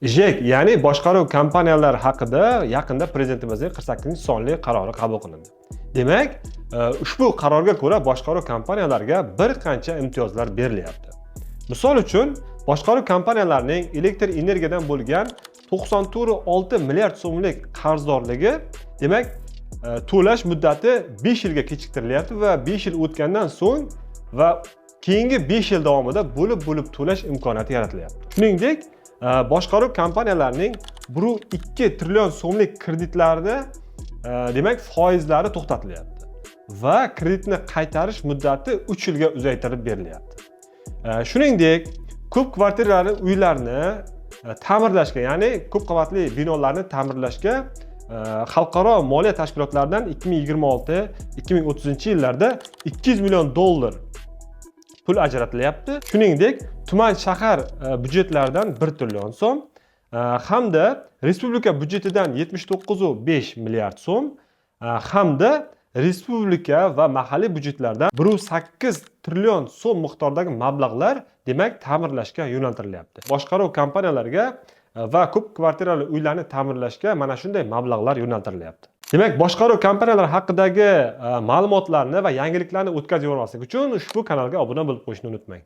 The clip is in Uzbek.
JEK, ya'ni boshqaruv kompaniyalari haqida yaqinda Prezidentimizning 48-sonli qarori qabul qilindi. Demak, ushbu qarorga ko'ra boshqaruv kompaniyalariga bir qancha imtiyozlar berilyapti. Misol uchun, boshqaruv kompaniyalarining elektr energiyadan bo'lgan 94,6 milliard so'mlik qarzdorligi, demak, to'lash muddati 5 yilga kechiktirilyapti va 5 yil o'tgandan so'ng va keyingi 5 yil davomida bo'lib to'lash imkoniyati yaratilyapti. Shuningdek, boshqaruv kompaniyalarining 1,2 trillion so'mlik kreditlarni demak foizlari to'xtatilyapti va kreditni qaytarish muddati 3 yilga uzaytirib berilyapti. Shuningdek, ko'p kvartirali uylarni ta'mirlashga, ya'ni ko'p qavatli binolarni ta'mirlashga xalqaro moliya tashkilotlaridan 2026-2030-yillarda 200 million dollar pul ajratilyapti. Shuningdek, tuman shahar byudjetlaridan 1 trillion so'm hamda respublika byudjetidan 79,5 milliard so'm hamda respublika va mahalliy byudjetlardan 1,8 trillion so'm miqdoridagi mablag'lar demak ta'mirlashga yo'naltirilyapti. Boshqaruv kompaniyalariga va ko'p kvartirali uylarni ta'mirlashga mana shunday mablag'lar yo'naltirilyapti. Demak, boshqaruv kompaniyalari haqidagi ma'lumotlarni va yangiliklarni o'tkazib yubormaslik uchun ushbu kanalga obuna bo'lib qo'yishni unutmang.